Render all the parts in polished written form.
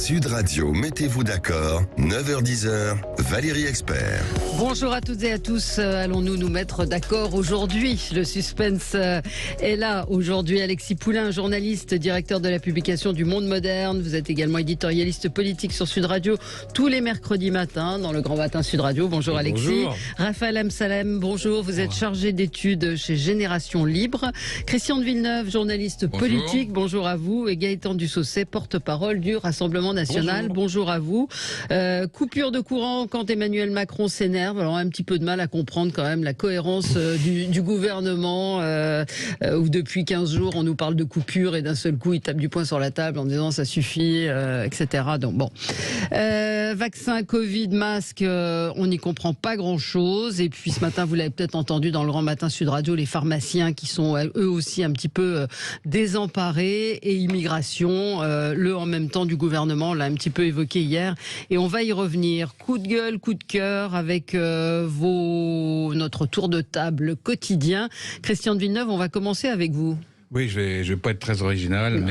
Sud Radio, mettez-vous d'accord, 9h-10h, Valérie Expert. Bonjour à toutes et à tous. Allons-nous nous mettre d'accord aujourd'hui? Le suspense est là aujourd'hui. Alexis Poulain, journaliste, directeur de la publication du Monde Moderne. Vous êtes également éditorialiste politique sur Sud Radio tous les mercredis matins dans le Grand Matin Sud Radio. Bonjour Alexis. Bonjour. Raphaël Amsalem, bonjour. Vous êtes chargé d'études chez Génération Libre. Christian de Villeneuve, journaliste politique. Bonjour à vous. Et Gaëtan Dussaucet, porte-parole du Rassemblement National. Bonjour à vous. Coupure de courant quand Emmanuel Macron s'énerve. Alors, un petit peu de mal à comprendre quand même la cohérence du gouvernement où depuis 15 jours on nous parle de coupure et d'un seul coup il tape du poing sur la table en disant ça suffit, etc. Donc bon, vaccin, Covid, masque, on n'y comprend pas grand-chose. Et puis ce matin, vous l'avez peut-être entendu dans le Grand Matin Sud Radio, les pharmaciens qui sont eux aussi un petit peu désemparés, et immigration, le en même temps du gouvernement, on l'a un petit peu évoqué hier et on va y revenir. Coup de gueule, coup de cœur avec notre tour de table quotidien. Christian de Villeneuve, on va commencer avec vous. Oui, je vais pas être très original,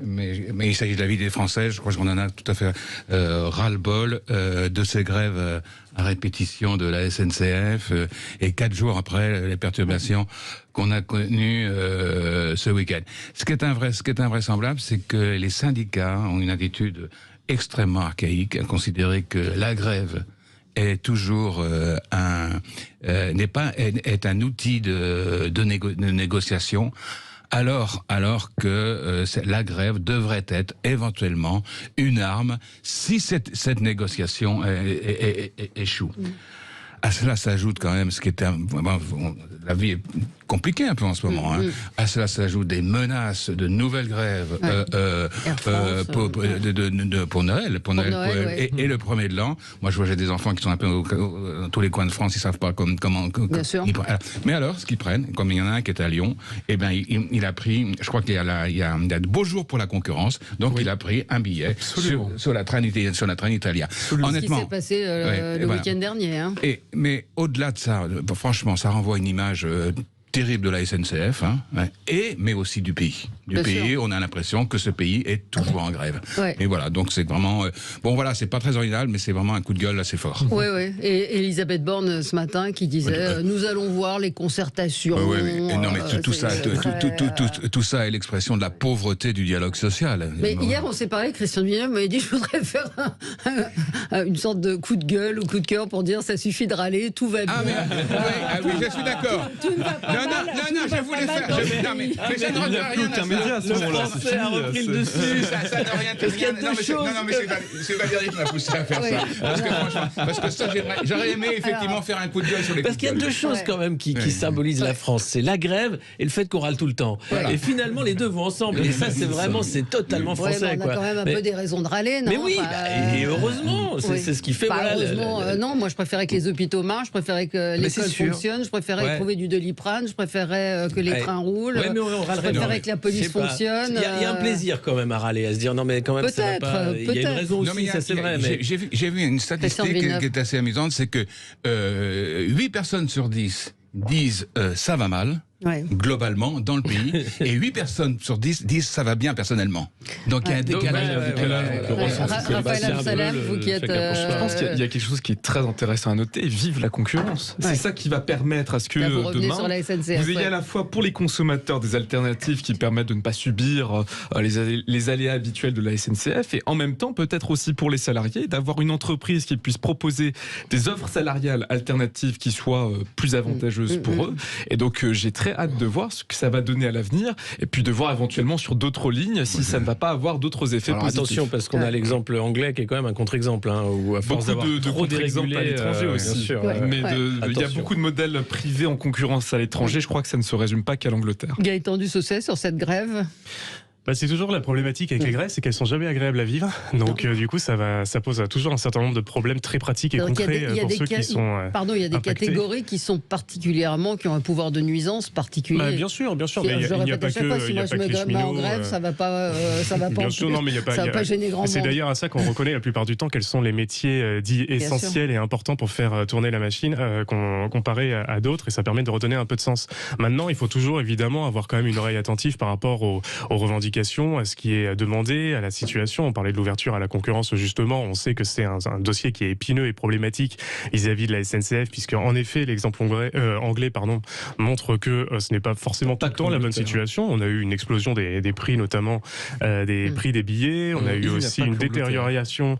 mais il s'agit de la vie des Français. Je crois qu'on en a tout à fait ras-le-bol de ces grèves à répétition de la SNCF et 4 jours après les perturbations qu'on a connues ce week-end. Ce qui est invraisemblable, c'est que les syndicats ont une attitude extrêmement archaïque à considérer que la grève est toujours est un outil de négociation, alors que la grève devrait être éventuellement une arme si cette négociation échoue. À cela s'ajoute quand même ce qui est la vie est compliquée un peu en ce moment. À cela s'ajoutent des menaces de nouvelles grèves pour Noël, et le premier de l'an. Moi, je vois j'ai des enfants qui sont un peu dans tous les coins de France, ils savent pas comment. Bien sûr. Mais alors, ce qu'ils prennent, comme il y en a un qui est à Lyon, eh ben il a pris, je crois qu'il y a de beaux jours pour la concurrence, donc il a pris un billet sur la Trenitalia. Honnêtement, ce qui s'est passé le week-end dernier. Mais au-delà de ça, franchement, ça renvoie une image terrible de la SNCF, mais aussi du pays. On a l'impression que ce pays est toujours en grève. Ouais. Et voilà, donc c'est vraiment... c'est pas très original, mais c'est vraiment un coup de gueule assez fort. Oui. Et Elisabeth Borne, ce matin, qui disait nous allons voir les concertations. Non, mais tout ça est l'expression de la pauvreté du dialogue social. Mais hier, on s'est parlé, Christian de Villeneuve m'avait dit je voudrais faire une sorte de coup de gueule ou coup de cœur pour dire ça suffit de râler, tout va bien. Oui, je suis d'accord. Non, je voulais faire. Mais ça ne regarde rien à ça. À ce moment-là, ça n'a rien de rien. Non, mais c'est Valérie qui m'a poussé à faire ça. Parce que ça, j'aurais aimé effectivement faire un coup de gueule sur les. Parce qu'il y a deux choses quand même qui symbolisent la France, c'est la grève et le fait qu'on râle tout le temps. Voilà. Et finalement, les deux vont ensemble. Et ça, c'est totalement français. On a quand même un peu des raisons de râler, non? Mais oui, et heureusement, c'est ce qui fait. Heureusement, non. Moi, je préférais que les hôpitaux marchent, je préférais que l'école fonctionne, je préférais trouver du Doliprane, je préférais que les trains roulent. Je préférais que la police fonctionne. Il y a un plaisir quand même à râler, à se dire non mais quand même ça va pas. Il y a une raison aussi, ça c'est vrai. J'ai vu une statistique qui est assez amusante, c'est que 8 personnes sur 10 disent ça va mal. Globalement dans le pays, et 8 personnes sur 10 disent ça va bien personnellement. Donc il y a un décalage. Raphaël Amsalem, vous qui êtes... Je pense qu'il y a quelque chose qui est très intéressant à noter. Vive la concurrence. C'est ça qui va permettre à ce que demain vous ayez à la fois pour les consommateurs des alternatives qui permettent de ne pas subir les aléas habituels de la SNCF, et en même temps peut-être aussi pour les salariés d'avoir une entreprise qui puisse proposer des offres salariales alternatives qui soient plus avantageuses pour eux. Et donc j'ai très hâte de voir ce que ça va donner à l'avenir, et puis de voir éventuellement sur d'autres lignes si ça ne va pas avoir d'autres effets positifs. Attention, parce qu'on a l'exemple anglais qui est quand même un contre-exemple, où à force d'avoir trop dérégulé à l'étranger aussi. Mais il y a beaucoup de modèles privés en concurrence à l'étranger. Je crois que ça ne se résume pas qu'à l'Angleterre. Gaëtan Dussaucet, sur cette grève. C'est toujours la problématique avec les grèves, c'est qu'elles sont jamais agréables à vivre. Donc du coup, ça pose toujours un certain nombre de problèmes très pratiques et concrets pour ceux qui sont il y a des catégories qui sont qui ont un pouvoir de nuisance particulier. Bien sûr, mais il n'y a pas que si moi je me mets en grève, ça va pas bien sûr, non, mais ça va pas gêner grand monde. C'est d'ailleurs à ça qu'on reconnaît la plupart du temps quels sont les métiers dits essentiels et importants pour faire tourner la machine, comparé à d'autres, et ça permet de redonner un peu de sens. Maintenant, il faut toujours évidemment avoir quand même une oreille attentive par rapport aux revendications clarification à ce qui est demandé, à la situation. On parlait de l'ouverture à la concurrence, justement. On sait que c'est un dossier qui est épineux et problématique vis-à-vis de la SNCF, puisque en effet, l'exemple anglais montre que ce n'est pas forcément tout le temps la bonne situation. On a eu une explosion des prix, notamment des prix des billets. On a eu aussi une détérioration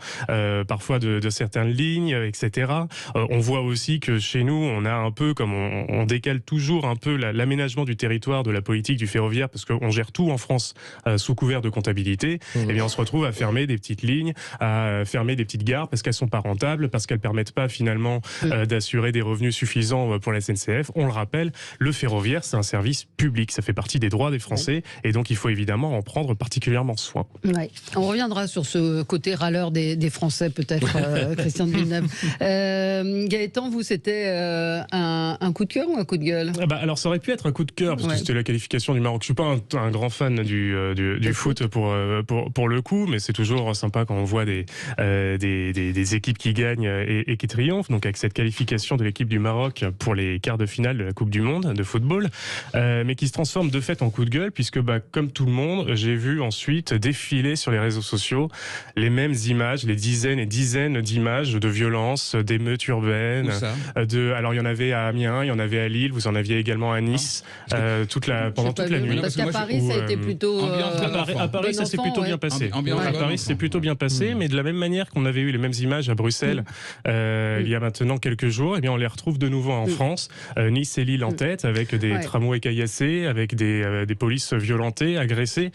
parfois de certaines lignes, etc. On voit aussi que chez nous, on a un peu, comme on décale toujours un peu l'aménagement du territoire de la politique du ferroviaire, parce qu'on gère tout en France sous couvert de comptabilité, et bien on se retrouve à fermer des petites lignes, à fermer des petites gares parce qu'elles sont pas rentables, parce qu'elles permettent pas finalement d'assurer des revenus suffisants pour la SNCF. On le rappelle, le ferroviaire, c'est un service public, ça fait partie des droits des Français, et donc il faut évidemment en prendre particulièrement soin. Ouais. On reviendra sur ce côté râleur des Français, peut-être, Christian de Villeneuve. Gaëtan, vous, c'était un coup de cœur ou un coup de gueule? Alors ça aurait pu être un coup de cœur, parce que c'était la qualification du Maroc. Je suis pas un grand fan du foot pour le coup, mais c'est toujours sympa quand on voit des équipes qui gagnent et qui triomphent. Donc avec cette qualification de l'équipe du Maroc pour les quarts de finale de la Coupe du Monde de football, mais qui se transforme de fait en coup de gueule, puisque comme tout le monde, j'ai vu ensuite défiler sur les réseaux sociaux les mêmes images, les dizaines et dizaines d'images de violences, d'émeutes urbaines. Alors il y en avait à Amiens, il y en avait à Lille, vous en aviez également à Nice, pendant toute la nuit. Parce qu'à Paris, ça a été plutôt... à Paris, ça s'est plutôt bien passé. À Paris, c'est plutôt bien passé, mais de la même manière qu'on avait eu les mêmes images à Bruxelles il y a maintenant quelques jours, eh bien on les retrouve de nouveau en France. Nice et Lille en tête, avec des tramways caillassés, avec des polices violentées, agressées.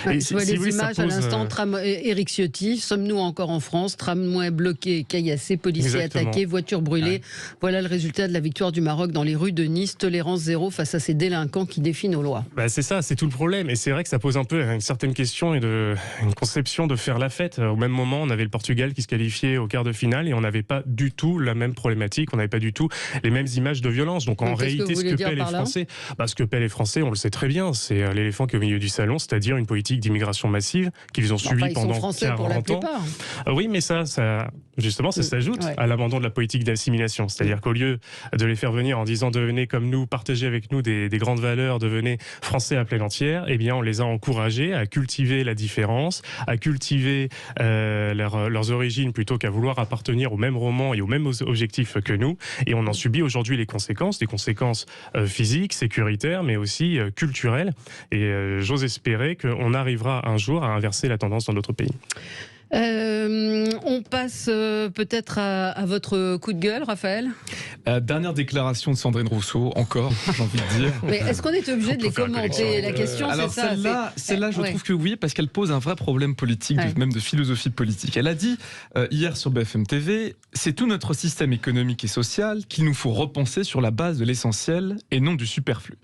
Et je vois les images à l'instant. Éric Ciotti, sommes-nous encore en France? Tramway bloqué, caillassé, policiers attaqués, voitures brûlées. Voilà le résultat de la victoire du Maroc dans les rues de Nice. Tolérance zéro face à ces délinquants qui défient nos lois. C'est ça, c'est tout le problème. Et c'est vrai que ça pose un peu une certaine question et une conception de faire la fête. Au même moment, on avait le Portugal qui se qualifiait au quart de finale et on n'avait pas du tout la même problématique. On n'avait pas du tout les mêmes images de violence. Donc en réalité, ce que paient les Français, les Français, on le sait très bien, c'est l'éléphant qui est au milieu du salon, c'est-à-dire une politique d'immigration massive qu'ils ont subi pendant 40 ans. Oui, mais ça justement, ça s'ajoute à l'abandon de la politique d'assimilation. C'est-à-dire qu'au lieu de les faire venir en disant devenez comme nous, partagez avec nous des grandes valeurs, devenez Français à pleine entière, eh bien on les a encouragés à cultiver la différence, à cultiver leurs origines plutôt qu'à vouloir appartenir au même roman et aux mêmes objectifs que nous. Et on en subit aujourd'hui les conséquences, physiques, sécuritaires, mais aussi culturelles. Et j'ose espérer qu'on arrivera un jour à inverser la tendance dans notre pays. On passe peut-être à votre coup de gueule, Raphaël. Dernière déclaration de Sandrine Rousseau, encore, j'ai envie de dire. Mais est-ce qu'on est obligé de les commenter? La question, alors c'est ça. Celle-là, je trouve que oui, parce qu'elle pose un vrai problème politique, même de philosophie politique. Elle a dit hier sur BFM TV, c'est tout notre système économique et social qu'il nous faut repenser sur la base de l'essentiel et non du superflu.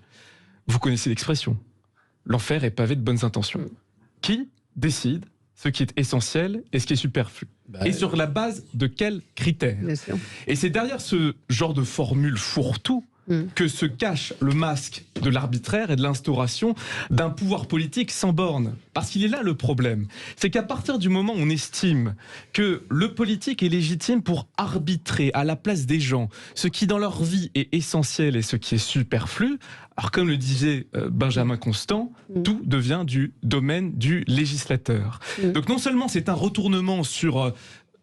Vous connaissez l'expression. L'enfer est pavé de bonnes intentions. Qui décide ce qui est essentiel et ce qui est superflu? Et sur la base de quels critères? Et c'est derrière ce genre de formule fourre-tout que se cache le masque de l'arbitraire et de l'instauration d'un pouvoir politique sans borne. Parce qu'il est là le problème. C'est qu'à partir du moment où on estime que le politique est légitime pour arbitrer à la place des gens ce qui dans leur vie est essentiel et ce qui est superflu, alors comme le disait Benjamin Constant, tout devient du domaine du législateur. Donc non seulement c'est un retournement sur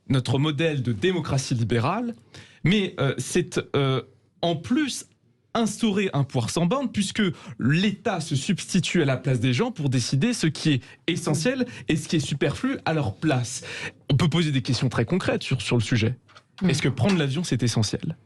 notre modèle de démocratie libérale, mais c'est en plus instaurer un pouvoir sans borne, puisque l'État se substitue à la place des gens pour décider ce qui est essentiel et ce qui est superflu à leur place. On peut poser des questions très concrètes sur le sujet. Est-ce que prendre l'avion, c'est essentiel ?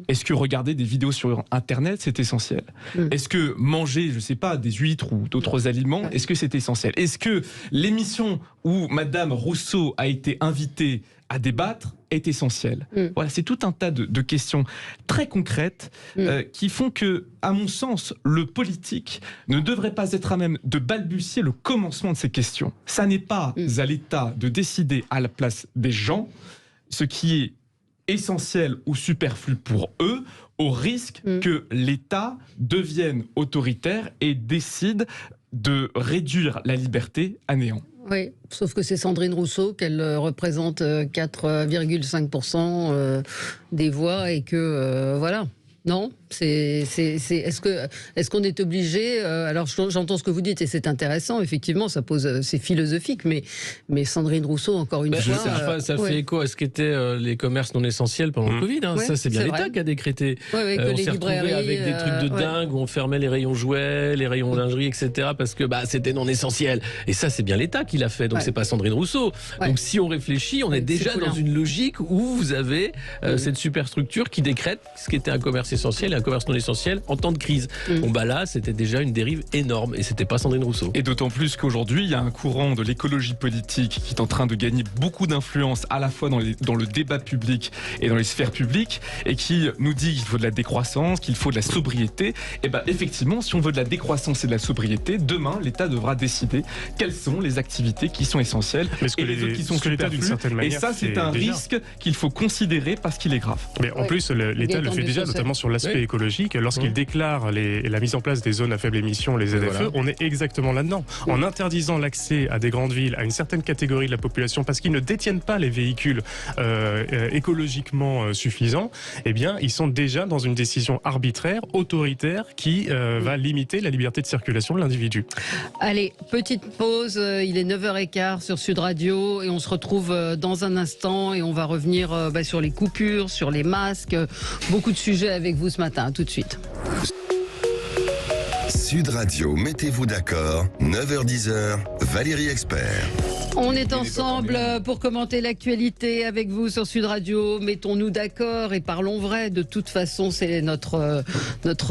Est-ce que regarder des vidéos sur Internet, c'est essentiel? Est-ce que manger, je ne sais pas, des huîtres ou d'autres aliments, est-ce que c'est essentiel? Est-ce que l'émission où Madame Rousseau a été invitée à débattre est essentielle? Voilà, c'est tout un tas de questions très concrètes qui font que, à mon sens, le politique ne devrait pas être à même de balbutier le commencement de ces questions. Ça n'est pas à l'État de décider à la place des gens ce qui est essentiel ou superflu pour eux, au risque que l'État devienne autoritaire et décide de réduire la liberté à néant. Oui, sauf que c'est Sandrine Rousseau, qu'elle représente 4,5% des voix et que, voilà. Non, est-ce qu'on est obligé alors j'entends ce que vous dites et c'est intéressant, effectivement, ça pose, c'est philosophique, mais Sandrine Rousseau, encore une fois, ça fait écho à ce qu'étaient les commerces non essentiels pendant le Covid. Ça, c'est bien l'État qui a décrété. On s'est retrouvé avec des trucs de dingue où on fermait les rayons jouets, les rayons lingerie, etc. parce que c'était non essentiel. Et ça, c'est bien l'État qui l'a fait. Donc c'est pas Sandrine Rousseau. Donc si on réfléchit, on est déjà dans une logique où vous avez cette superstructure qui décrète ce qui était un commerce essentiel et un commerce non essentiel en temps de crise. Bon là, c'était déjà une dérive énorme et c'était pas Sandrine Rousseau. Et d'autant plus qu'aujourd'hui, il y a un courant de l'écologie politique qui est en train de gagner beaucoup d'influence à la fois dans le débat public et dans les sphères publiques et qui nous dit qu'il faut de la décroissance, qu'il faut de la sobriété. Et effectivement, si on veut de la décroissance et de la sobriété, demain, l'État devra décider quelles sont les activités qui sont essentielles et les autres qui sont superflues. Et ça, c'est un risque qu'il faut considérer parce qu'il est grave. Mais en plus, l'État le fait déjà, notamment sur l'aspect écologique. Lorsqu'il déclare la mise en place des zones à faible émission, les ZFE, on est exactement là-dedans. En interdisant l'accès à des grandes villes à une certaine catégorie de la population parce qu'ils ne détiennent pas les véhicules écologiquement suffisants, eh bien, ils sont déjà dans une décision arbitraire, autoritaire, qui va limiter la liberté de circulation de l'individu. Allez, petite pause, il est 9h15 sur Sud Radio et on se retrouve dans un instant et on va revenir sur les coupures, sur les masques, beaucoup de sujets avec vous ce matin. À tout de suite. Sud Radio, mettez-vous d'accord, 9h-10h, Valérie Expert. On est ensemble pour commenter l'actualité avec vous sur Sud Radio. Mettons-nous d'accord et parlons vrai. De toute façon, c'est notre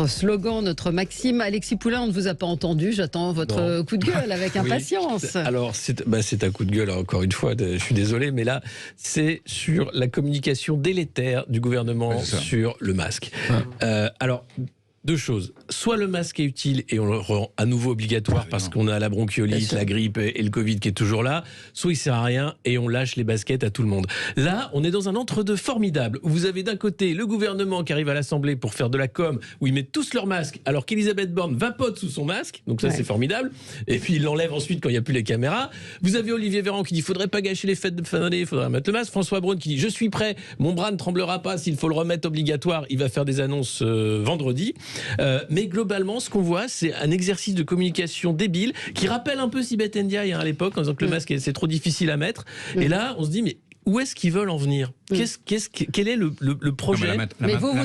slogan, notre maxime. Alexis Poulain, on ne vous a pas entendu. J'attends votre coup de gueule avec impatience. Alors, c'est un coup de gueule, encore une fois. Je suis désolé, mais là, c'est sur la communication délétère du gouvernement sur le masque. Alors, deux choses. Soit le masque est utile et on le rend à nouveau obligatoire parce qu'on a la bronchiolite, la grippe et le Covid qui est toujours là. Soit il sert à rien et on lâche les baskets à tout le monde. Là, on est dans un entre-deux formidable où vous avez d'un côté le gouvernement qui arrive à l'Assemblée pour faire de la com, où ils mettent tous leur masque alors qu'Elisabeth Borne vapote sous son masque. Donc ça, c'est formidable. Et puis il l'enlève ensuite quand il n'y a plus les caméras. Vous avez Olivier Véran qui dit faudrait pas gâcher les fêtes de fin d'année, il faudrait mettre le masque. François Braun qui dit je suis prêt, mon bras ne tremblera pas s'il faut le remettre obligatoire. Il va faire des annonces vendredi. Mais globalement, ce qu'on voit, c'est un exercice de communication débile qui rappelle un peu Sibeth Ndiaye à l'époque en disant que le masque c'est trop difficile à mettre. Et là, on se dit mais où est-ce qu'ils veulent en venir ? Quel est le projet ? Mais vous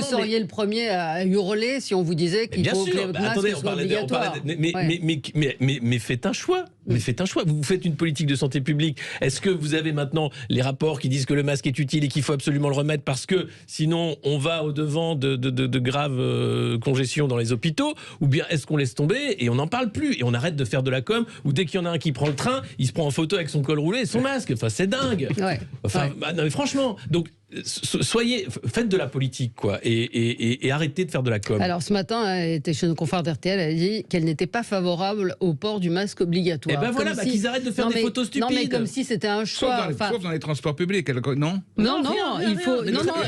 seriez le premier à hurler si on vous disait qu'il faut que le masque soit obligatoire. Mais faites un choix. Mais faites un choix. Vous faites une politique de santé publique. Est-ce que vous avez maintenant les rapports qui disent que le masque est utile et qu'il faut absolument le remettre parce que sinon on va au-devant de graves congestions dans les hôpitaux ? Ou bien est-ce qu'on laisse tomber et on n'en parle plus et on arrête de faire de la com ou dès qu'il y en a un qui prend le train, il se prend en photo avec son col roulé et son masque. Enfin, c'est dingue. Non mais franchement, donc faites de la politique quoi et arrêtez de faire de la com. Alors ce matin, elle était chez nos confrères d'RTL, elle a dit qu'elle n'était pas favorable au port du masque obligatoire. Et ben voilà, qu'ils arrêtent de faire des photos stupides. Non mais comme si c'était un choix. Sauf dans les transports publics, non.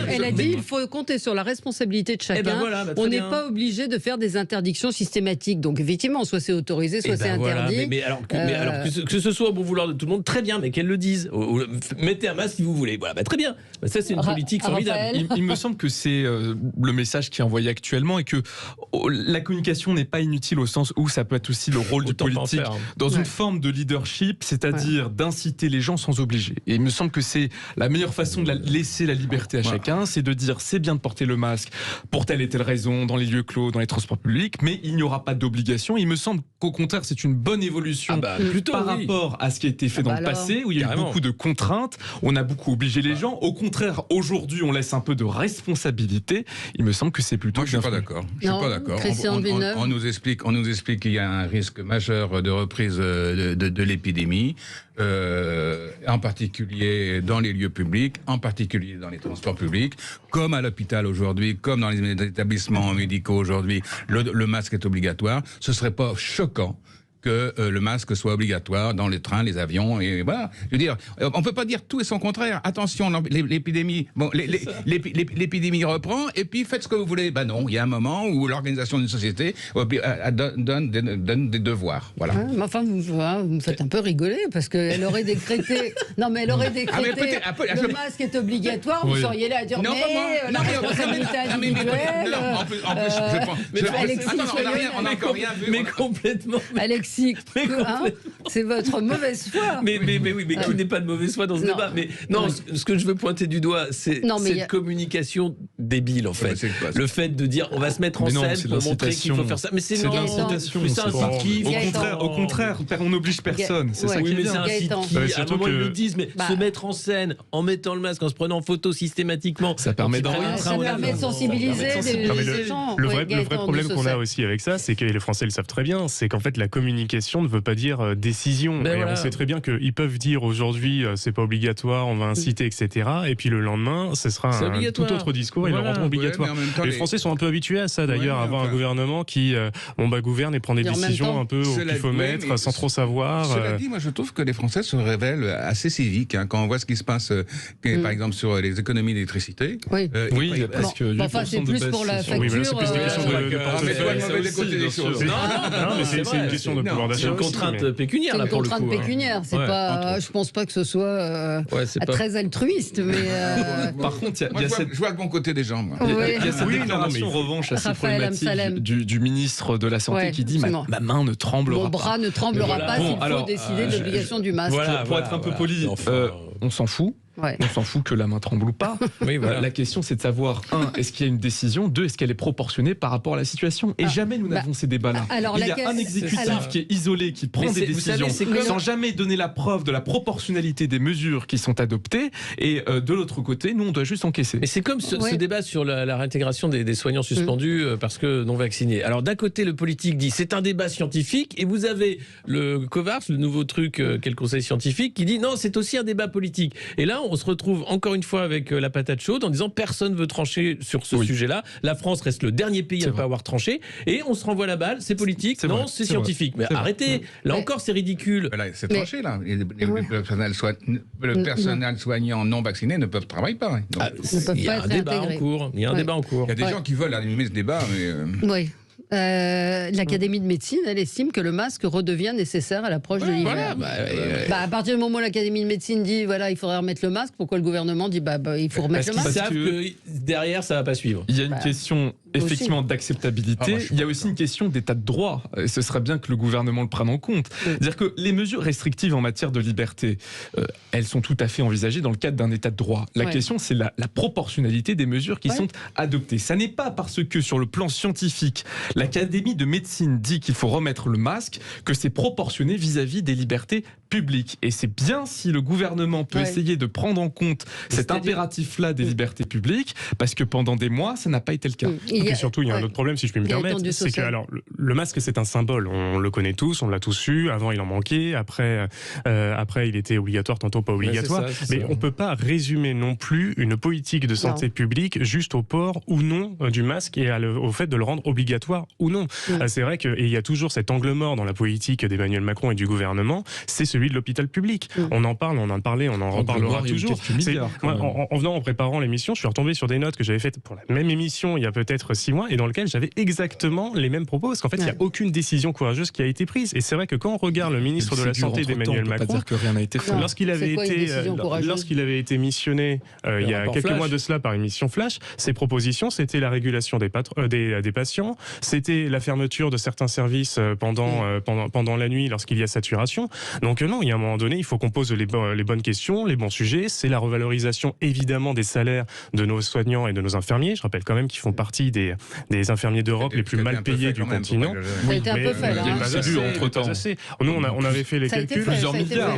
Elle a dit il faut compter sur la responsabilité de chacun. On n'est pas obligé de faire des interdictions systématiques. Donc effectivement, soit c'est autorisé, soit c'est interdit. Mais alors que ce soit au bon vouloir de tout le monde, très bien, mais qu'elle le dise. Mettez un masque si vous voulez. Voilà, très bien. Ça c'est une politique formidable. Il me semble que c'est le message qui est envoyé actuellement et que la communication n'est pas inutile au sens où ça peut être aussi le rôle du politique dans une forme de leadership, c'est-à-dire d'inciter les gens sans obliger. Et il me semble que c'est la meilleure façon de laisser la liberté à chacun, c'est de dire c'est bien de porter le masque pour telle et telle raison dans les lieux clos, dans les transports publics, mais il n'y aura pas d'obligation. Il me semble qu'au contraire c'est une bonne évolution par rapport à ce qui a été fait dans le passé où il y a eu beaucoup de contraintes, on a beaucoup obligé les gens. Au contraire, aujourd'hui, on laisse un peu de responsabilité. Il me semble que c'est plutôt. Moi, je suis pas d'accord. On nous explique qu'il y a un risque majeur de reprise de l'épidémie, en particulier dans les lieux publics, en particulier dans les transports publics, comme à l'hôpital aujourd'hui, comme dans les établissements médicaux aujourd'hui. Le masque est obligatoire. Ce serait pas choquant que le masque soit obligatoire dans les trains, les avions, et voilà. Je veux dire, on peut pas dire tout et son contraire. Attention, l'épidémie, l'épidémie reprend, et puis faites ce que vous voulez. Ben non, il y a un moment où l'organisation d'une société donne des devoirs. Voilà. Mais enfin, vous me faites un peu rigoler, parce qu'elle aurait décrété. Non, mais elle aurait décrété. Le masque est obligatoire. Vous seriez là à dire la responsabilité individuelle. Alexis, on n'a encore rien vu. Mais complètement. Alexis, c'est votre mauvaise foi. Mais qui n'est pas de mauvaise foi dans ce débat. Mais non, ce que je veux pointer du doigt, c'est cette communication débile, en fait. Le fait de dire on va se mettre en scène pour montrer qu'il faut faire ça. Mais c'est l'incitation. Au contraire, on n'oblige personne. C'est ça qui est bien. À un moment, ils nous disent, mais se mettre en scène en mettant le masque, en se prenant en photo systématiquement, ça permet de sensibiliser les gens. Le vrai problème qu'on a aussi avec ça, c'est que les Français le savent très bien, c'est qu'en fait la communication ne veut pas dire décision. Et on sait très bien qu'ils peuvent dire aujourd'hui c'est pas obligatoire, on va inciter, etc. Et puis le lendemain, ce sera un tout autre discours, ils le rendront obligatoire. Les Français sont un peu habitués à ça d'ailleurs, avoir un gouvernement qui gouverne et prend des décisions un peu au pifomètre, sans trop savoir. Cela dit, moi je trouve que les Français se révèlent assez civiques quand on voit ce qui se passe, par exemple sur les économies d'électricité. Oui, parce que c'est plus pour la facture. Oui, mais c'est plus une question de Non, mais c'est une question de pouvoir d'achat. C'est une contrainte pécuniaire là pour le coup. C'est une contrainte pécuniaire. C'est pas. Je pense pas que ce soit très altruiste, mais. Par contre, je vois le bon côté des gens. Il y a cette déclaration en revanche assez problématique du ministre de la Santé qui dit ma main ne tremblera pas. Mon bras ne tremblera pas s'il faut décider de l'obligation du masque. Pour être un peu poli, on s'en fout. On s'en fout que la main tremble ou pas. La question, c'est de savoir, est-ce qu'il y a une décision, est-ce qu'elle est proportionnée par rapport à la situation. Et jamais nous n'avons ces débats-là. Il y a un exécutif qui est isolé, qui prend des décisions sans jamais donner la preuve de la proportionnalité des mesures qui sont adoptées. Et de l'autre côté, nous, on doit juste encaisser. Mais c'est comme ce débat sur la réintégration des soignants suspendus parce que non vaccinés. Alors d'un côté, le politique dit c'est un débat scientifique, et vous avez le COVARS, le nouveau truc qu'est le Conseil scientifique, qui dit non, c'est aussi un débat politique. Et là, on se retrouve encore une fois avec la patate chaude en disant personne ne veut trancher sur ce sujet-là. La France reste le dernier pays à ne pas avoir tranché, et on se renvoie la balle, c'est politique, c'est scientifique. Mais arrêtez, là encore c'est ridicule. C'est tranché là. Le personnel soignant non vacciné ne travailler pas. Il y a un débat en cours. Il y a des gens qui veulent animer ce débat. Oui. L'Académie de médecine, elle estime que le masque redevient nécessaire à l'approche de l'hiver. À partir du moment où l'Académie de médecine dit il faudrait remettre le masque, pourquoi le gouvernement dit il faut remettre le masque? Ils savent que derrière ça va pas suivre. Il y a une question effectivement d'acceptabilité. Il y a aussi une question d'état de droit. Et ce serait bien que le gouvernement le prenne en compte. C'est-à-dire que les mesures restrictives en matière de liberté, elles sont tout à fait envisagées dans le cadre d'un état de droit. La question, c'est la proportionnalité des mesures qui sont adoptées. Ça n'est pas parce que sur le plan scientifique, l'Académie de médecine dit qu'il faut remettre le masque que c'est proportionné vis-à-vis des libertés publiques. Et c'est bien si le gouvernement peut essayer de prendre en compte cet impératif-là des libertés publiques, parce que pendant des mois, ça n'a pas été le cas. Et surtout, il y a un autre problème, si je puis me permettre, c'est que le masque, c'est un symbole. On le connaît tous, on l'a tous eu. Avant, il en manquait. Après, il était obligatoire, tantôt pas obligatoire. Mais on ne peut pas résumer non plus une politique de santé publique juste au port ou non du masque et au fait de le rendre obligatoire ou non. C'est vrai qu'il y a toujours cet angle mort dans la politique d'Emmanuel Macron et du gouvernement, c'est celui de l'hôpital public. On en parle, on en a parlé, on en reparlera toujours. En préparant l'émission, je suis retombé sur des notes que j'avais faites pour la même émission il y a peut-être 6 mois et dans lesquelles j'avais exactement les mêmes propos, parce qu'en fait, il n'y a aucune décision courageuse qui a été prise. Et c'est vrai que quand on regarde le ministre de la Santé d'Emmanuel Macron, lorsqu'il avait été missionné il y a quelques mois de cela par émission Flash, ses propositions, c'était la régulation des patients, c'était la fermeture de certains services pendant la nuit lorsqu'il y a saturation. Donc non, il y a un moment donné, il faut qu'on pose les bonnes questions, les bons sujets. C'est la revalorisation évidemment des salaires de nos soignants et de nos infirmiers. Je rappelle quand même qu'ils font partie des infirmiers d'Europe les plus mal payés du continent. Ça a été un peu fait. Nous, on avait fait les calculs. Plusieurs milliards.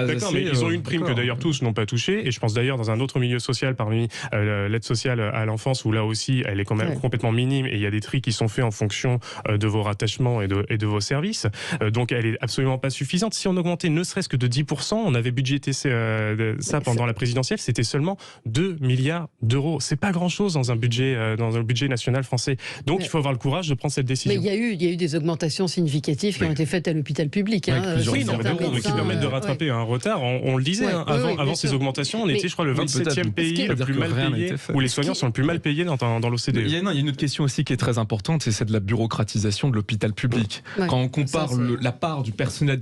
D'accord, mais ils ont une prime que d'ailleurs tous n'ont pas touchée. Et je pense d'ailleurs dans un autre milieu social, parmi l'aide sociale à l'enfance, où là aussi, elle est quand même complètement minime et il y a des tris qui sont faits en fonction de vos rattachements et de vos services. Donc elle est absolument pas suffisante. Si on augmentait ne serait-ce que de 10%, on avait budgété ça pendant la présidentielle, c'était seulement 2 milliards d'euros. C'est pas grand-chose dans un budget national. national français. Donc il faut avoir le courage de prendre cette décision. Mais il y a eu des augmentations significatives qui ont été faites à l'hôpital public. Oui, qui permettent de rattraper un retard. On le disait, avant ces augmentations, on était, je crois, le 27e pays le plus mal payé, où les soignants sont le plus mal payés dans l'OCDE. Il y a une autre question aussi qui est très importante, c'est celle de la bureaucratisation de l'hôpital public. Quand on compare la part du personnel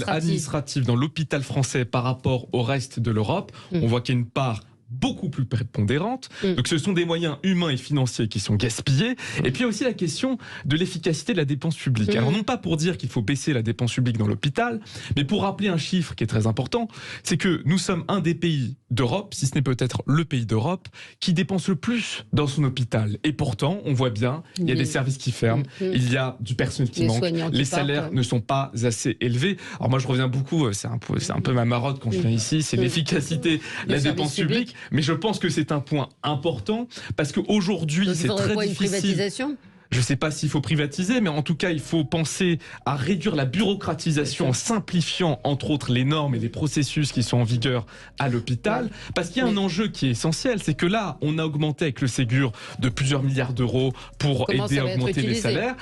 administratif dans l'hôpital français par rapport au reste de l'Europe, on voit qu'il y a une part beaucoup plus prépondérante. Donc ce sont des moyens humains et financiers qui sont gaspillés. Et puis il y a aussi la question de l'efficacité de la dépense publique. Alors non pas pour dire qu'il faut baisser la dépense publique dans l'hôpital, mais pour rappeler un chiffre qui est très important, c'est que nous sommes un des pays d'Europe, si ce n'est peut-être le pays d'Europe, qui dépense le plus dans son hôpital. Et pourtant, on voit bien, il y a des services qui ferment, il y a du personnel qui manque, les salaires ne sont pas assez élevés. Alors moi je reviens beaucoup, c'est un peu ma marotte quand je viens ici, c'est l'efficacité de la dépense publique. Mais je pense que c'est un point important parce qu'aujourd'hui, c'est très difficile. Une privatisation ? Je ne sais pas s'il faut privatiser, mais en tout cas, il faut penser à réduire la bureaucratisation en simplifiant, entre autres, les normes et les processus qui sont en vigueur à l'hôpital. Parce qu'il y a un enjeu qui est essentiel, c'est que là, on a augmenté avec le Ségur de plusieurs milliards d'euros pour aider à augmenter les salaires.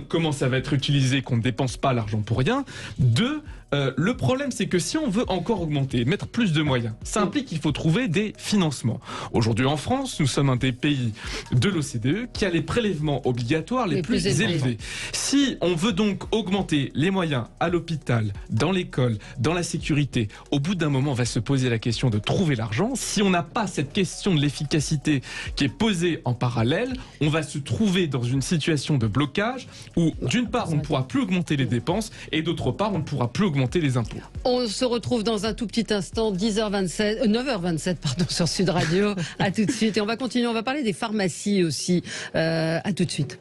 Comment ça va être utilisé, qu'on ne dépense pas l'argent pour rien. 2, le problème, c'est que si on veut encore augmenter, mettre plus de moyens, ça implique qu'il faut trouver des financements. Aujourd'hui, en France, nous sommes un des pays de l'OCDE qui a les prélèvements obligatoires les plus élevés. Si on veut donc augmenter les moyens à l'hôpital, dans l'école, dans la sécurité, au bout d'un moment, on va se poser la question de trouver l'argent. Si on n'a pas cette question de l'efficacité qui est posée en parallèle, on va se trouver dans une situation de blocage où, d'une part, on ne pourra plus augmenter les dépenses et d'autre part, on ne pourra plus augmenter les impôts. On se retrouve dans un tout petit instant, 9h27 sur Sud Radio. À tout de suite. Et on va continuer, on va parler des pharmacies aussi. À tout de suite.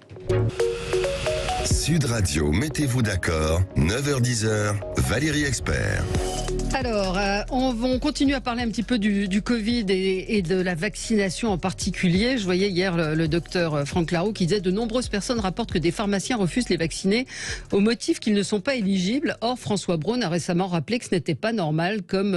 Sud Radio, mettez-vous d'accord, 9h-10h, Valérie Expert. Alors, on continue à parler un petit peu du Covid et de la vaccination en particulier. Je voyais hier le docteur Franck Laroux qui disait de nombreuses personnes rapportent que des pharmaciens refusent les vacciner au motif qu'ils ne sont pas éligibles. Or, François Braun a récemment rappelé que ce n'était pas normal, comme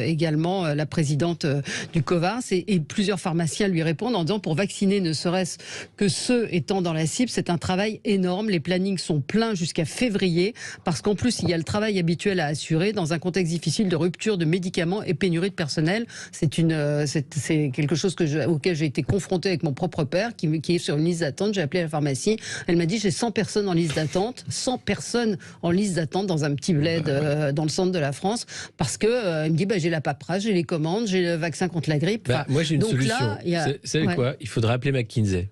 également la présidente du COVARS. Et plusieurs pharmaciens lui répondent en disant pour vacciner ne serait-ce que ceux étant dans la cible, c'est un travail énorme. Les plannings sont pleins jusqu'à février parce qu'en plus, il y a le travail habituel à assurer dans un contexte difficile de rupture de médicaments et pénurie de personnel. C'est quelque chose auquel j'ai été confrontée avec mon propre père qui est sur une liste d'attente. J'ai appelé la pharmacie. Elle m'a dit j'ai 100 personnes en liste d'attente. 100 personnes en liste d'attente dans un petit bled dans le centre de la France parce que il me dit j'ai la paperasse, j'ai les commandes, j'ai le vaccin contre la grippe. Moi j'ai une solution. C'est quoi ? Il faudrait appeler McKinsey.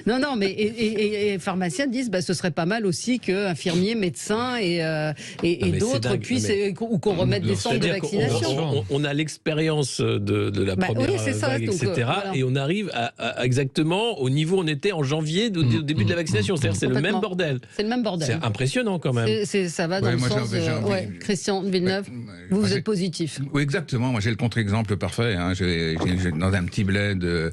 non, mais et pharmaciens disent ce serait pas mal aussi que infirmiers, médecins et d'autres puissent ou qu'on remette des centres de vaccination. On a l'expérience de la première vague, etc. Voilà. Et on arrive à exactement au niveau où on était en janvier au début de la vaccination. C'est-à-dire c'est le même bordel. C'est le même bordel. C'est impressionnant quand même. Ça va dans le sens. Christian Villeneuve, vous êtes positif. Oui, exactement. Moi j'ai le contre-exemple parfait. Dans un petit bled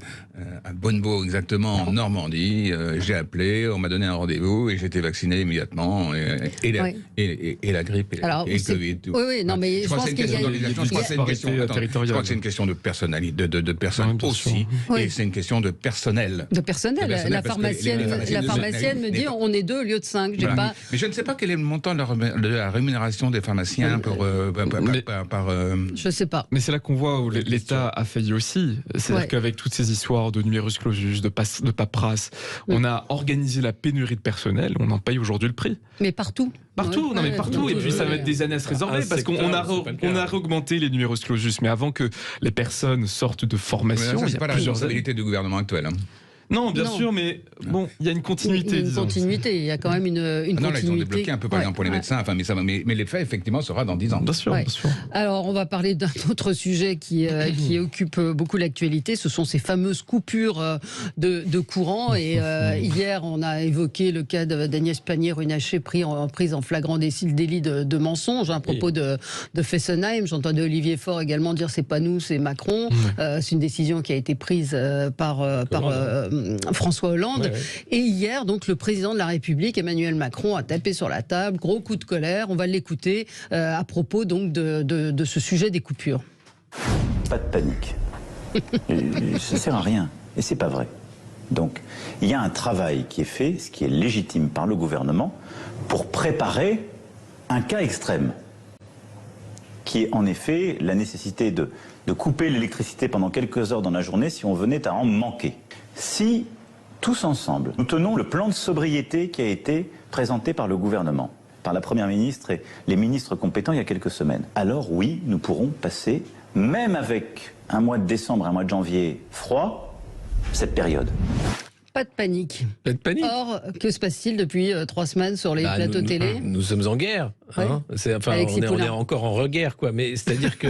à Bonnebeau, exactement, en Normandie. J'ai appelé, on m'a donné un rendez-vous et j'ai été vacciné immédiatement. Et la grippe et le Covid. Oui, non, mais je pense qu'il y a Je crois que c'est une question de personnalité, de personnes aussi. Oui. Et c'est une question de personnel. De personnel. La pharmacienne me dit on est 2 au lieu de 5. Voilà. Mais je ne sais pas quel est le montant de la rémunération des pharmaciens Je ne sais pas. Mais c'est là qu'on voit où l'État a failli aussi. C'est-à-dire qu'avec toutes ces histoires de numéros clausus, de paperasse. On a organisé la pénurie de personnel, on en paye aujourd'hui le prix. Mais partout. Partout, non mais partout. Et puis ça va mettre des années à se résorber parce qu'on a augmenté les numéros clausus. Mais avant que les personnes sortent de formation, il y a pas la responsabilité du gouvernement actuel. Non, bien sûr, mais bon, il y a une continuité. Il y a quand même une continuité. Là, ils ont débloqué un peu, par exemple, pour les médecins. Enfin, mais l'effet, effectivement, sera dans 10 ans. Bien sûr, bien sûr. Alors, on va parler d'un autre sujet qui occupe beaucoup l'actualité. Ce sont ces fameuses coupures de courant. Et hier, on a évoqué le cas d'Agnès Pannier-Runacher prise en flagrant délit de mensonge à propos de Fessenheim. J'entendais Olivier Faure également dire c'est pas nous, c'est Macron. C'est une décision qui a été prise par François Hollande. Et hier, donc, le président de la République, Emmanuel Macron, a tapé sur la table, gros coup de colère. On va l'écouter à propos donc de ce sujet des coupures. Pas de panique. Ça sert à rien. Et c'est pas vrai. Donc, il y a un travail qui est fait, ce qui est légitime par le gouvernement, pour préparer un cas extrême, qui est en effet la nécessité de couper l'électricité pendant quelques heures dans la journée si on venait à en manquer. Si, tous ensemble, nous tenons le plan de sobriété qui a été présenté par le gouvernement, par la Première ministre et les ministres compétents il y a quelques semaines, alors oui, nous pourrons passer, même avec un mois de décembre, un mois de janvier froid, cette période. Pas de panique. Pas de panique. Or, que se passe-t-il depuis 3 semaines sur les plateaux télé? Nous sommes en guerre. Hein, on est encore en reguerre, quoi. Mais c'est-à-dire que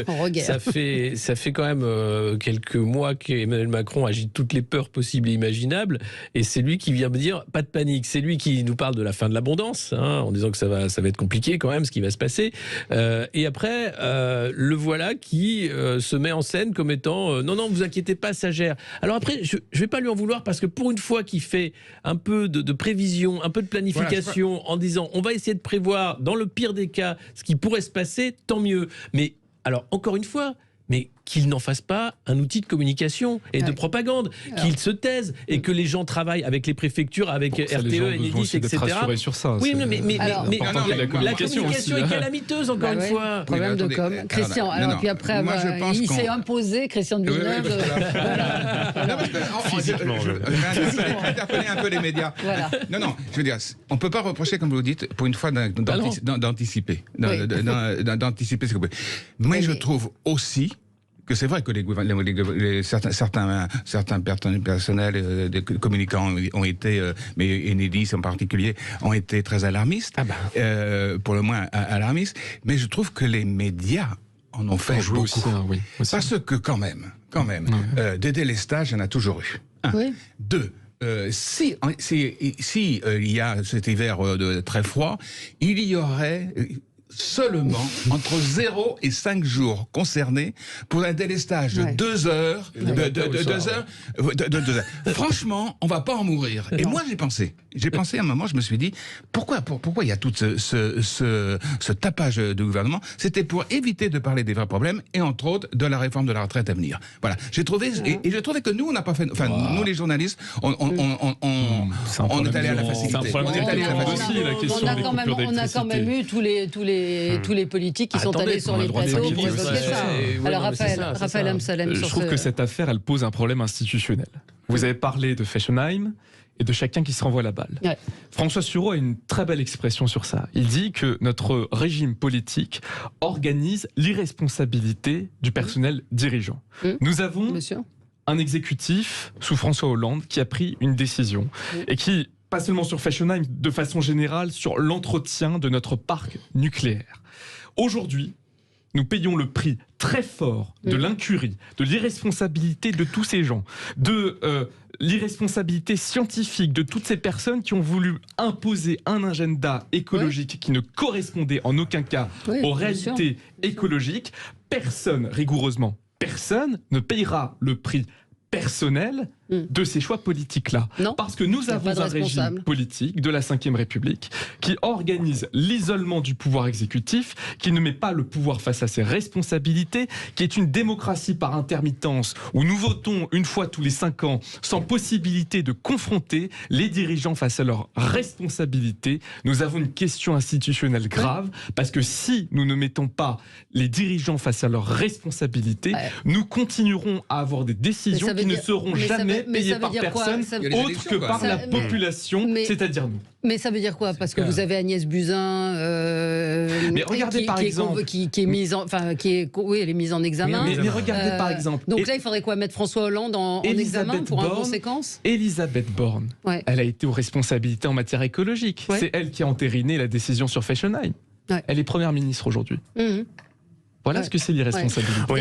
ça fait quand même quelques mois qu'Emmanuel Macron agite toutes les peurs possibles et imaginables. Et c'est lui qui vient me dire pas de panique. C'est lui qui nous parle de la fin de l'abondance, en disant que ça va être compliqué quand même ce qui va se passer. Et après, le voilà qui se met en scène comme étant non, vous inquiétez pas, ça gère. Alors après, je vais pas lui en vouloir parce que pour une fois qu'il fait un peu de prévision, un peu de planification, en disant on va essayer de prévoir dans le pire des cas ce qui pourrait se passer, tant mieux. Mais alors encore une fois, mais qu'il n'en fasse pas un outil de communication et de propagande, qu'il se taise et que les gens travaillent avec les préfectures, avec RTE, Enedis, etc. Sur ça, oui, mais la communication est calamiteuse, encore une fois. Problème de com. Christian, alors puis après, il s'est imposé, Christian de Villeneuve. Interpeller un peu les médias. Non, je veux dire, on ne peut pas reprocher, comme vous le dites, pour une fois, d'anticiper. D'anticiper ce que vous pouvez. Mais je trouve aussi que c'est vrai que certains personnels des communicants ont été, mais Enedis en particulier, ont été très alarmistes, pour le moins alarmistes, mais je trouve que les médias en ont fait beaucoup. Aussi. Parce que quand même, des délestages, il y en a toujours eu. 1. 2. Si il y a cet hiver très froid, il y aurait seulement entre 0 et 5 jours concernés pour un délestage de 2 heures. Franchement, on va pas en mourir. Et moi, j'ai pensé à un moment, je me suis dit, pourquoi il y a tout ce tapage de gouvernement? C'était pour éviter de parler des vrais problèmes et entre autres de la réforme de la retraite à venir. Voilà. J'ai trouvé, et je trouvais que nous, on n'a pas fait, nous les journalistes, on est allé à la facilité. On a quand même eu tous les politiques qui sont allés sur les plateaux pour évoquer ça. Alors Raphaël Amsalem, je trouve que cette affaire, elle pose un problème institutionnel. Vous avez parlé de Fessenheim et de chacun qui se renvoie la balle. François Sureau a une très belle expression sur ça. Il dit que notre régime politique organise l'irresponsabilité du personnel dirigeant. Nous avons un exécutif sous François Hollande qui a pris une décision et qui, pas seulement sur Fessenheim, de façon générale, sur l'entretien de notre parc nucléaire. Aujourd'hui, nous payons le prix très fort de l'incurie, de l'irresponsabilité de tous ces gens, de l'irresponsabilité scientifique de toutes ces personnes qui ont voulu imposer un agenda écologique qui ne correspondait en aucun cas aux réalités écologiques. Personne, rigoureusement, personne ne payera le prix personnel de ces choix politiques-là. Parce que nous avons un régime politique de la Ve République qui organise l'isolement du pouvoir exécutif, qui ne met pas le pouvoir face à ses responsabilités, qui est une démocratie par intermittence où nous votons une fois tous les 5 ans sans possibilité de confronter les dirigeants face à leurs responsabilités. Nous avons une question institutionnelle grave parce que si nous ne mettons pas les dirigeants face à leurs responsabilités, nous continuerons à avoir des décisions qui ne seront jamais payées par personne autre que par la population, c'est-à-dire nous. Mais ça veut dire quoi? Parce que vous avez Agnès Buzyn, mais regardez par exemple, qui est mise en, elle est mise en examen. Mais regardez par exemple. Donc là, il faudrait quoi, mettre François Hollande en examen pour une conséquence? Elisabeth Borne, elle a été aux responsabilités en matière écologique. C'est elle qui a entériné la décision sur Fessenheim. Elle est première ministre aujourd'hui. Voilà ce que c'est l'irresponsabilité. Pour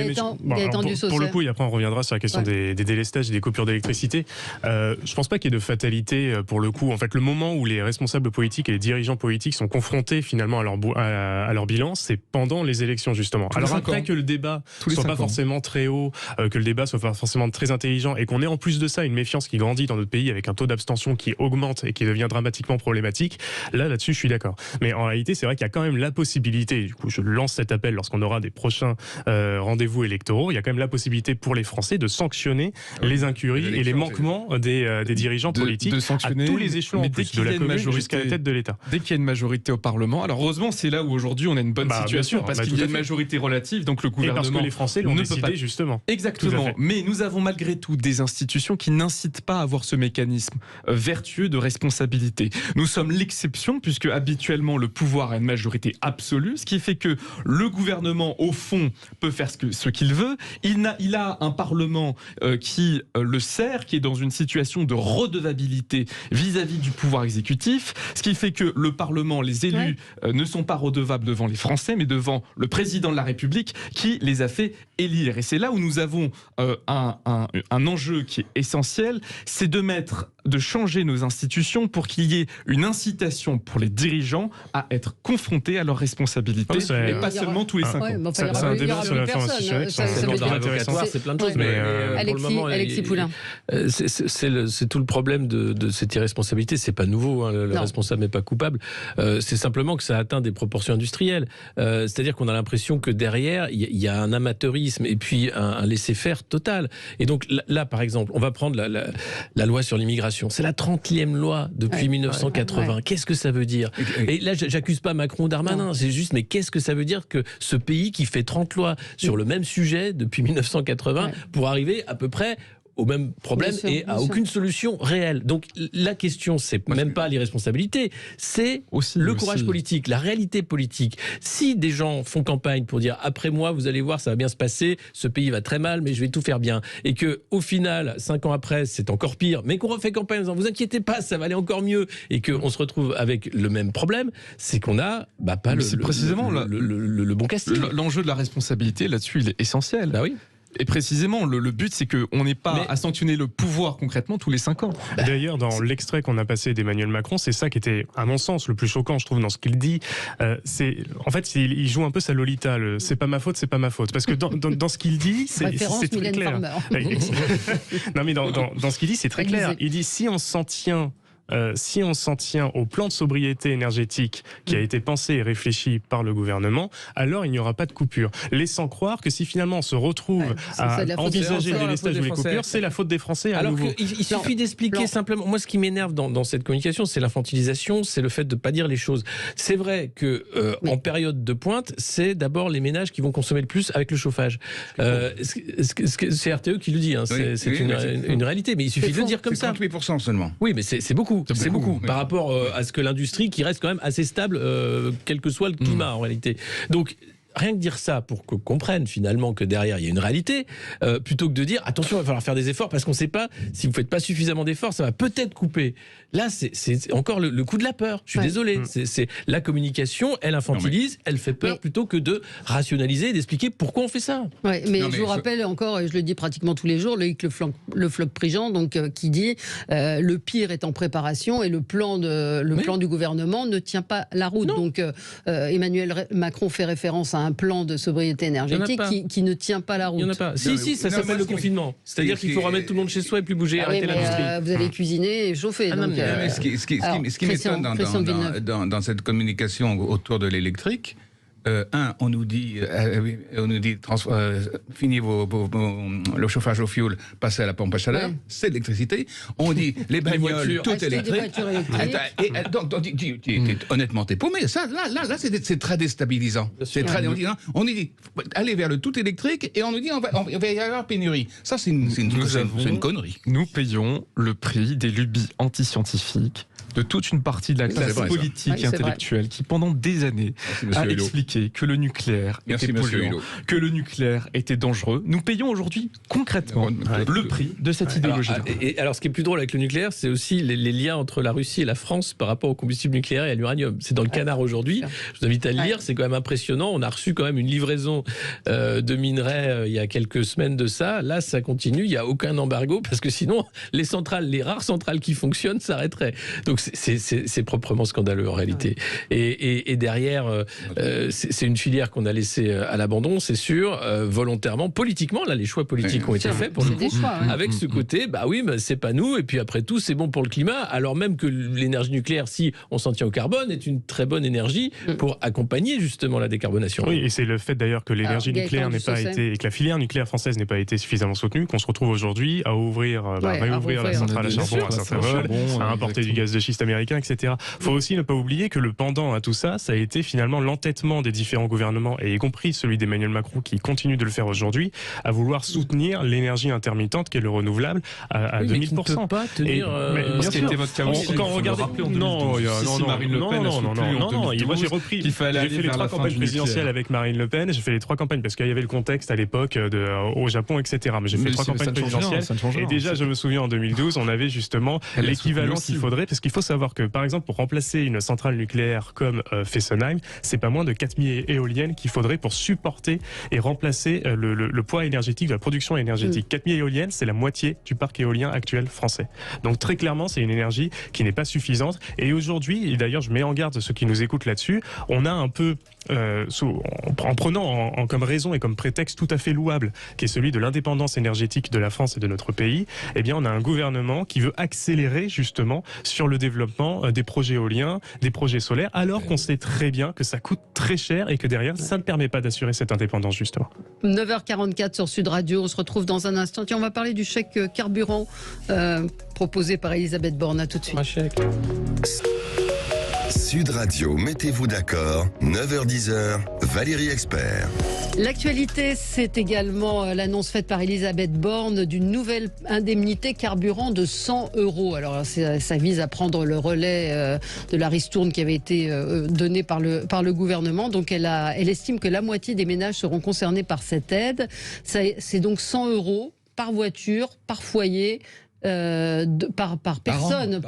le coup, et après on reviendra sur la question des délestages et des coupures d'électricité. Je pense pas qu'il y ait de fatalité pour le coup. En fait, le moment où les responsables politiques et les dirigeants politiques sont confrontés finalement à leur bilan, c'est pendant les élections justement. Alors après que le débat soit pas forcément très haut, que le débat soit pas forcément très intelligent et qu'on ait en plus de ça une méfiance qui grandit dans notre pays avec un taux d'abstention qui augmente et qui devient dramatiquement problématique, là-dessus je suis d'accord. Mais en réalité, c'est vrai qu'il y a quand même la possibilité, du coup je lance cet appel lorsqu'on aura des prochains rendez-vous électoraux, il y a quand même la possibilité pour les Français de sanctionner les incuries et les manquements des dirigeants politiques à tous les échelons, de la commune jusqu'à la tête de l'État. Dès qu'il y a une majorité au Parlement, alors heureusement c'est là où aujourd'hui on a une bonne situation, parce qu'il y a une majorité relative, donc le gouvernement et parce que les Français l'ont décidé justement. Exactement, mais nous avons malgré tout des institutions qui n'incitent pas à avoir ce mécanisme vertueux de responsabilité. Nous sommes l'exception, puisque habituellement le pouvoir a une majorité absolue, ce qui fait que le gouvernement au fond peut faire ce qu'il veut. Il a un Parlement qui le sert, qui est dans une situation de redevabilité vis-à-vis du pouvoir exécutif, ce qui fait que le Parlement, les élus ne sont pas redevables devant les Français, mais devant le président de la République qui les a fait élire. Et c'est là où nous avons un enjeu qui est essentiel, c'est de changer nos institutions pour qu'il y ait une incitation pour les dirigeants à être confrontés à leurs responsabilités, et pas seulement tous les 5 ans. C'est un débat sur la réforme institutionnelle, c'est plein de choses. Alexis Poulain. C'est tout le problème de cette irresponsabilité. C'est pas nouveau, le responsable n'est pas coupable. C'est simplement que ça atteint des proportions industrielles. C'est-à-dire qu'on a l'impression que derrière, il y a un amateurisme et puis un laisser-faire total. Et donc là, par exemple, on va prendre la loi sur l'immigration. C'est la 30e loi depuis 1980. Qu'est-ce que ça veut dire? Et là, j'accuse pas Macron ou Darmanin. C'est juste, mais qu'est-ce que ça veut dire que ce pays qui fait 30 lois sur le même sujet depuis 1980 pour arriver à peu près au même problème et à aucune solution réelle. Donc la question, c'est même pas l'irresponsabilité, c'est le courage politique, la réalité politique. Si des gens font campagne pour dire après moi, vous allez voir, ça va bien se passer, ce pays va très mal, mais je vais tout faire bien, et que au final, 5 ans après, c'est encore pire, mais qu'on refait campagne en disant vous inquiétez pas, ça va aller encore mieux, et qu'on se retrouve avec le même problème, c'est qu'on a pas le bon casting. L'enjeu de la responsabilité là-dessus, il est essentiel. Bah oui. Et précisément, le but, c'est qu'on n'ait pas à sanctionner le pouvoir concrètement tous les 5 ans. D'ailleurs, dans l'extrait qu'on a passé d'Emmanuel Macron, c'est ça qui était, à mon sens, le plus choquant, je trouve, dans ce qu'il dit. En fait, il joue un peu sa Lolita, c'est pas ma faute, c'est pas ma faute. Parce que dans ce qu'il dit, c'est très clair. Non, mais dans ce qu'il dit, c'est très clair. Il dit, si on s'en tient au plan de sobriété énergétique qui a été pensé et réfléchi par le gouvernement, alors il n'y aura pas de coupure. Laissant croire que si finalement on se retrouve à envisager des délestages ou les coupures, c'est la faute des Français à nouveau. Alors qu'il suffit d'expliquer simplement. Moi, ce qui m'énerve dans cette communication, c'est l'infantilisation, c'est le fait de ne pas dire les choses. C'est vrai que en période de pointe, c'est d'abord les ménages qui vont consommer le plus avec le chauffage. C'est RTE qui le dit, c'est une réalité, mais il suffit de le dire comme ça. 38% seulement. Oui, mais c'est beaucoup. C'est beaucoup par rapport à ce que l'industrie qui reste quand même assez stable, quel que soit le climat en réalité. Donc rien que dire ça pour qu'on comprenne finalement que derrière il y a une réalité, plutôt que de dire attention, il va falloir faire des efforts parce qu'on ne sait pas, si vous ne faites pas suffisamment d'efforts, ça va peut-être couper. Là, c'est encore le coup de la peur. Je suis désolé. C'est la communication, elle infantilise, elle fait peur plutôt que de rationaliser et d'expliquer pourquoi on fait ça. Je vous rappelle encore, et je le dis pratiquement tous les jours, Loïc Le Floch-Prigent, qui dit le pire est en préparation et le plan du gouvernement ne tient pas la route. Donc Emmanuel Macron fait référence à un plan de sobriété énergétique qui ne tient pas la route. Il n'y en a pas. Si, ça s'appelle le confinement. C'est-à-dire qu'il faut remettre tout le monde chez soi et plus bouger, arrêter l'industrie. Vous allez cuisiner et chauffer. Ce qui m'étonne dans cette communication autour de l'électrique, on nous dit fini le chauffage au fioul, passez à la pompe à chaleur, c'est l'électricité. On dit les bagnoles, tout électrique. Honnêtement, t'es paumé. Ça, là, c'est très déstabilisant. On dit allez vers le tout électrique et on nous dit on va y avoir pénurie. Ça, c'est une connerie. Nous payons le prix des lubies anti-scientifiques de toute une partie de la classe politique et intellectuelle qui, pendant des années, a expliqué que le nucléaire était polluant, que le nucléaire était dangereux. Nous payons aujourd'hui concrètement le prix de cette idéologie. Et alors, ce qui est plus drôle avec le nucléaire, c'est aussi les liens entre la Russie et la France par rapport au combustible nucléaire et à l'uranium. C'est dans le Canard aujourd'hui. Je vous invite à le lire. C'est quand même impressionnant. On a reçu quand même une livraison de minerais il y a quelques semaines de ça. Là, ça continue. Il n'y a aucun embargo parce que sinon, les rares centrales qui fonctionnent s'arrêteraient. Donc, c'est proprement scandaleux en réalité. Et derrière, c'est une filière qu'on a laissée à l'abandon, c'est sûr, volontairement, politiquement. Là, les choix politiques ont été faits pour le coup, avec ce côté, c'est pas nous. Et puis après tout, c'est bon pour le climat. Alors même que l'énergie nucléaire, si on s'en tient au carbone, est une très bonne énergie pour accompagner justement la décarbonation. Oui, et c'est le fait d'ailleurs que l'énergie nucléaire et que la filière nucléaire française n'ait pas été suffisamment soutenue, qu'on se retrouve aujourd'hui à réouvrir la centrale à charbon à Saint-Avold, à importer du gaz de schiste américain, etc. Faut aussi ne pas oublier que le pendant à tout ça, ça a été finalement l'entêtement des différents gouvernements, et y compris celui d'Emmanuel Macron qui continue de le faire aujourd'hui, à vouloir soutenir l'énergie intermittente qui est le renouvelable à 2000%. Mais qui ne peut pas tenir. Ce qui était votre cas aussi. Quand on regarde, non, Marine Le Pen moi j'ai repris. J'ai fait les 3 campagnes présidentielles avec Marine Le Pen. J'ai fait les 3 campagnes parce qu'il y avait le contexte à l'époque au Japon, etc. Mais j'ai fait 3 campagnes présidentielles. Et déjà, je me souviens en 2012, on avait justement l'équivalent qu'il faudrait, parce qu'il faut savoir que, par exemple, pour remplacer une centrale nucléaire comme Fessenheim, c'est pas moins de 4000 éoliennes qu'il faudrait pour supporter et remplacer le poids énergétique de la production énergétique. 4000 éoliennes, c'est la moitié du parc éolien actuel français. Donc très clairement, c'est une énergie qui n'est pas suffisante. Et aujourd'hui, et d'ailleurs je mets en garde ceux qui nous écoutent là-dessus, on a un peu, en prenant comme raison et comme prétexte tout à fait louable, qui est celui de l'indépendance énergétique de la France et de notre pays, eh bien on a un gouvernement qui veut accélérer justement sur le développement des projets éoliens, des projets solaires, alors qu'on sait très bien que ça coûte très cher et que derrière, ça ne permet pas d'assurer cette indépendance justement. 9h44 sur Sud Radio, on se retrouve dans un instant. Tiens, on va parler du chèque carburant proposé par Elisabeth Borne. À tout de suite. Un chèque. Sud Radio, mettez-vous d'accord, 9h-10h, Valérie Expert. L'actualité, c'est également l'annonce faite par Elisabeth Borne d'une nouvelle indemnité carburant de 100 €. Alors ça vise à prendre le relais de la ristourne qui avait été donnée par le gouvernement. Donc elle estime que la moitié des ménages seront concernés par cette aide. C'est donc 100 € par voiture, par foyer, par personne,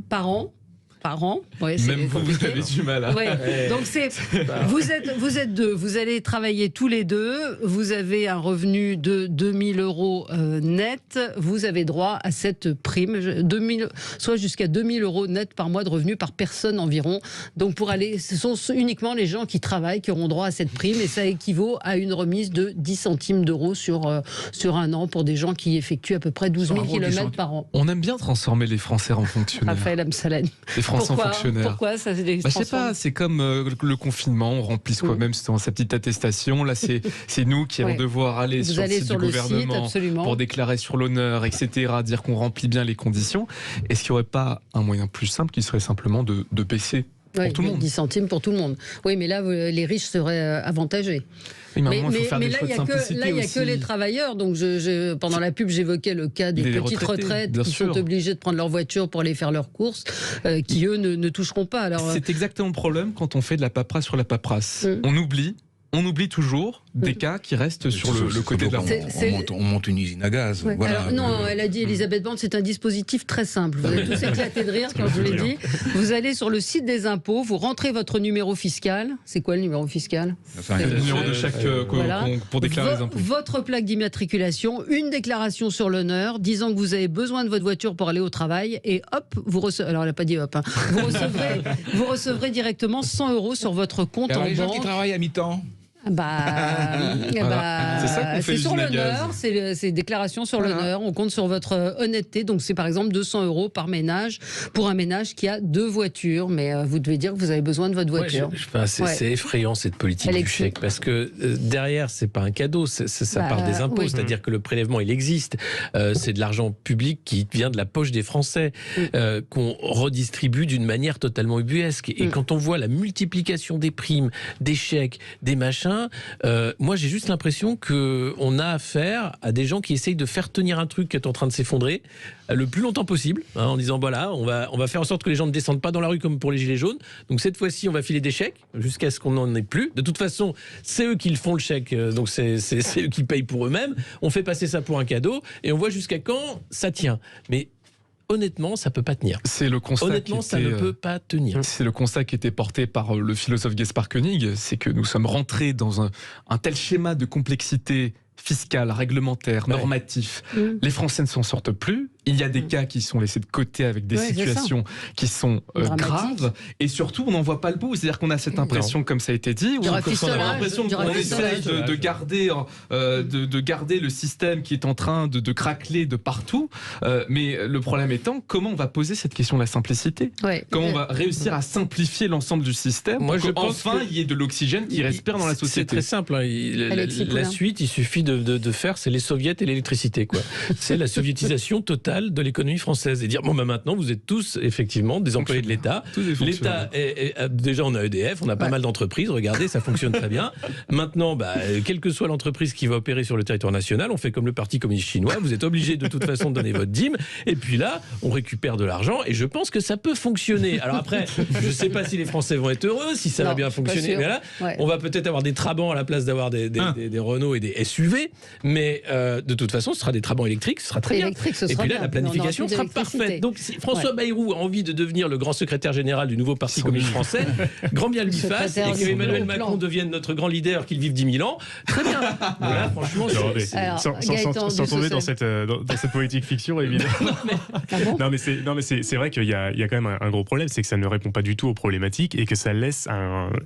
par an. Par an. Ouais, même vous avez du mal. Ouais. Donc vous êtes deux, vous allez travailler tous les deux, vous avez un revenu de 2000 € net, vous avez droit à cette prime, soit jusqu'à 2000 € net par mois de revenu par personne environ. Donc ce sont uniquement les gens qui travaillent qui auront droit à cette prime, et ça équivaut à une remise de 10 centimes d'euros sur un an pour des gens qui effectuent à peu près 12 000 km par an. On aime bien transformer les Français en fonctionnaires. Raphaël Amsalani. Pourquoi ça se transforme ? Je sais pas, c'est comme le confinement, on remplit soi-même sa petite attestation. Là, c'est nous qui allons devoir aller sur le site du gouvernement pour déclarer sur l'honneur, etc., dire qu'on remplit bien les conditions. Est-ce qu'il n'y aurait pas un moyen plus simple qui serait simplement de baisser pour tout le monde ? 10 centimes pour tout le monde. Oui, mais là, les riches seraient avantagés. Oui, mais là, il n'y a que les travailleurs. Donc, pendant la pub, j'évoquais le cas des petites retraites qui sont obligés de prendre leur voiture pour aller faire leurs courses, qui, eux, ne toucheront pas. Alors, c'est exactement le problème quand on fait de la paperasse sur la paperasse. On oublie toujours des cas qui restent sur le côté de la route. On monte une usine à gaz. Ouais. Voilà. Alors, non, elle a dit, Elisabeth Borne, c'est un dispositif très simple. Vous allez tous éclater de rire quand je vous l'ai dit. Vous allez sur le site des impôts, vous rentrez votre numéro fiscal. C'est quoi le numéro fiscal ? C'est le numéro de chaque pour déclarer les impôts. Votre plaque d'immatriculation, une déclaration sur l'honneur disant que vous avez besoin de votre voiture pour aller au travail, et hop, vous recevez. Alors, elle n'a pas dit hop. Hein. Vous recevrez directement 100 € sur votre compte en banque. Les gens qui travaillent à mi-temps. C'est sur l'honneur, c'est déclaration sur l'honneur, on compte sur votre honnêteté, donc c'est par exemple 200 € par ménage pour un ménage qui a 2 voitures, mais vous devez dire que vous avez besoin de votre voiture. C'est effrayant cette politique du chèque, parce que derrière c'est pas un cadeau, ça part des impôts, c'est-à-dire que le prélèvement il existe, c'est de l'argent public qui vient de la poche des Français, qu'on redistribue d'une manière totalement ubuesque, et quand on voit la multiplication des primes, des chèques, des machins, moi j'ai juste l'impression qu'on a affaire à des gens qui essayent de faire tenir un truc qui est en train de s'effondrer le plus longtemps possible, en disant voilà, on va faire en sorte que les gens ne descendent pas dans la rue comme pour les gilets jaunes, donc cette fois-ci on va filer des chèques jusqu'à ce qu'on n'en ait plus. De toute façon c'est eux qui le font le chèque, donc c'est eux qui payent pour eux-mêmes, on fait passer ça pour un cadeau et on voit jusqu'à quand ça tient. Mais honnêtement, ça peut pas tenir. C'est le constat. Honnêtement, ça ne peut pas tenir. C'est le constat qui était porté par le philosophe Gaspard Koenig, c'est que nous sommes rentrés dans un tel schéma de complexité fiscale, réglementaire, normatif. Les Français ne s'en sortent plus. il y a des cas qui sont laissés de côté avec des situations qui sont graves, et surtout on n'en voit pas le bout. C'est-à-dire qu'on a cette impression, comme ça a été dit, on a l'impression qu'on essaie de garder le système qui est en train de craqueler de partout. Mais le problème étant, comment on va poser cette question de la simplicité ? Comment on va réussir à simplifier l'ensemble du système pour qu'enfin il y ait de l'oxygène qui respire dans la société ? C'est très simple. La suite, il suffit de faire, c'est les soviets et l'électricité, quoi. C'est la soviétisation totale de l'économie française. Et dire, bon, maintenant, vous êtes tous, effectivement, des employés de l'État. L'État, déjà, on a EDF, on a pas mal d'entreprises. Regardez, ça fonctionne très bien. Maintenant, quelle que soit l'entreprise qui va opérer sur le territoire national, on fait comme le Parti communiste chinois. Vous êtes obligé, de toute façon, de donner votre dîme. Et puis là, on récupère de l'argent. Et je pense que ça peut fonctionner. Alors après, je ne sais pas si les Français vont être heureux, si ça va bien fonctionner. Mais là, on va peut-être avoir des Trabants à la place d'avoir des Renault et des SUV. Mais de toute façon, ce sera des Trabants électriques, ce sera très bien. Et puis là, la planification sera parfaite. Donc, si François Bayrou a envie de devenir le grand secrétaire général du nouveau Parti communiste français, grand bien lui fasse, et que Emmanuel Macron devienne notre grand leader, qu'il vive 10 000 ans, très bien. Là, franchement, sans tomber dans cette politique fiction, évidemment. Non, mais c'est vrai qu'il y a quand même un gros problème, c'est que ça ne répond pas du tout aux problématiques et que ça laisse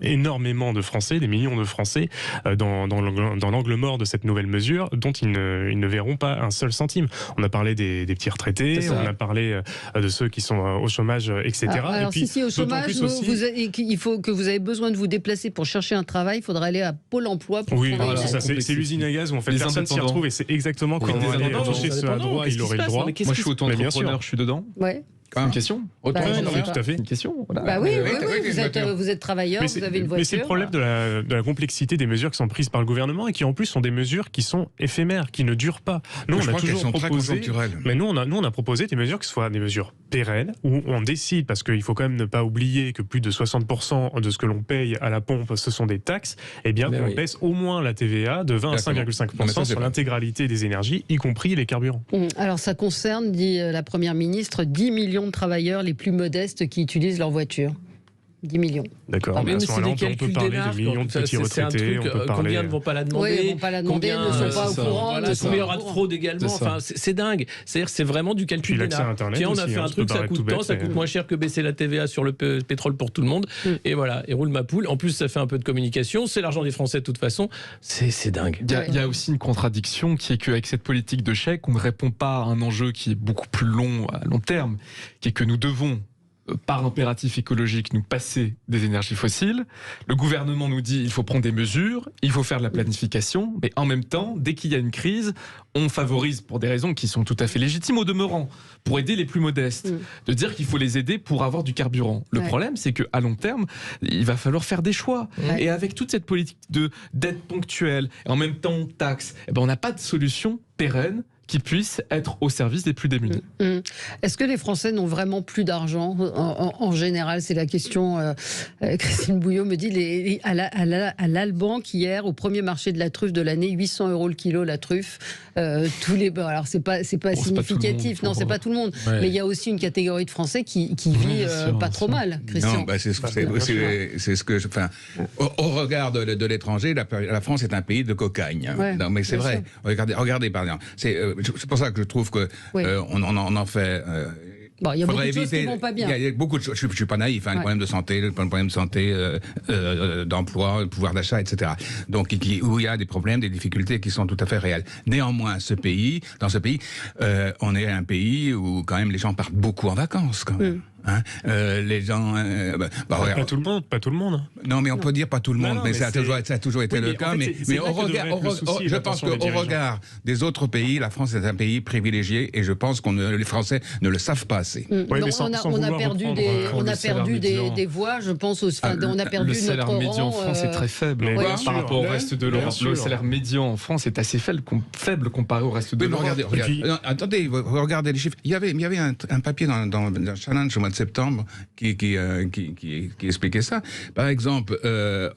énormément de Français, des millions de Français, dans l'angle mort de cette nouvelle mesure, dont ils ne verront pas un seul centime. On a parlé des petits retraités, on a parlé de ceux qui sont au chômage, etc. Alors, et puis, si au chômage, il faut que vous avez besoin de vous déplacer pour chercher un travail, il faudra aller à Pôle emploi pour trouver. Voilà, c'est l'usine à gaz où en fait personne s'y retrouve, et c'est exactement comme on allait chercher ce à droit, il aurait le droit. Moi, je suis auto-entrepreneur, je suis dedans. Ouais. Une question ? Tout à fait. Une question. Oui, vous êtes travailleur, vous avez une voiture. Mais c'est le problème de la complexité des mesures qui sont prises par le gouvernement et qui en plus sont des mesures qui sont éphémères, qui ne durent pas. Nous, on a toujours proposé, mais nous, on a proposé des mesures qui soient des mesures pérennes où on décide, parce qu'il faut quand même ne pas oublier que plus de 60% de ce que l'on paye à la pompe, ce sont des taxes. Eh bien, qu'on baisse au moins la TVA de 20 à 5,5% sur l'intégralité des énergies, y compris les carburants. Alors, ça concerne, dit la Première ministre, 10 millions de travailleurs les plus modestes qui utilisent leur voiture. 10 millions. D'accord, mais à ce moment-là, on peut parler de millions de petits retraités. Combien ne vont pas la demander? Ils ne vont pas la demander, ne sont pas au courant. Combien il y aura de fraude également? Enfin, c'est dingue. C'est-à-dire c'est vraiment du calcul d'énarque. Tiens, on a fait un truc, ça coûte tant, ça coûte moins cher que baisser la TVA sur le pétrole pour tout le monde. Et voilà, et roule ma poule. En plus, ça fait un peu de communication. C'est l'argent des Français de toute façon. C'est dingue. Il y a aussi une contradiction qui est qu'avec cette politique de chèque, on ne répond pas à un enjeu qui est beaucoup plus long, à long terme, qui est que nous devons, par impératif écologique, nous passer des énergies fossiles. Le gouvernement nous dit il faut prendre des mesures, il faut faire de la planification, mais en même temps, dès qu'il y a une crise, on favorise, pour des raisons qui sont tout à fait légitimes au demeurant, pour aider les plus modestes, de dire qu'il faut les aider pour avoir du carburant. Le problème, c'est qu'à long terme, il va falloir faire des choix. Et avec toute cette politique d'aide ponctuelle, et en même temps on taxe, on n'a pas de solution pérenne qui puissent être au service des plus démunis. Est-ce que les Français n'ont vraiment plus d'argent en général? C'est la question. Christine Bouillot me dit à l'Albanque hier, au premier marché de la truffe de l'année, 800 € le kilo la truffe. Alors c'est pas significatif, non, c'est pas tout le monde. Mais il y a aussi une catégorie de Français qui vit pas trop mal. Christian. Non, c'est ce que. Enfin, au regard de l'étranger, la France est un pays de cocagne. Non, mais c'est vrai. Regardez par exemple. C'est pour ça que je trouve que on en fait. Bon, il y a beaucoup de choses qui vont pas bien. Il y a beaucoup de choses. Je suis pas naïf. Les problèmes de santé, d'emploi, pouvoir d'achat, etc. Donc où il y a des problèmes, des difficultés qui sont tout à fait réelles. Néanmoins, dans ce pays, on est un pays où quand même les gens partent beaucoup en vacances. Quand même. Les gens. Pas tout le monde. Non, mais on peut dire pas tout le monde, mais ça a toujours été le cas. Mais je pense qu'au regard des autres pays, la France est un pays privilégié, et je pense que les Français ne le savent pas assez. On a perdu des voix, je pense. On a perdu le salaire notre médian en France est très faible par rapport au reste de l'Europe. Le salaire médian en France est assez faible comparé au reste de l'Europe. Attendez, regardez les chiffres. Il y avait un papier dans Challenge au mois de septembre qui expliquait ça. Par exemple,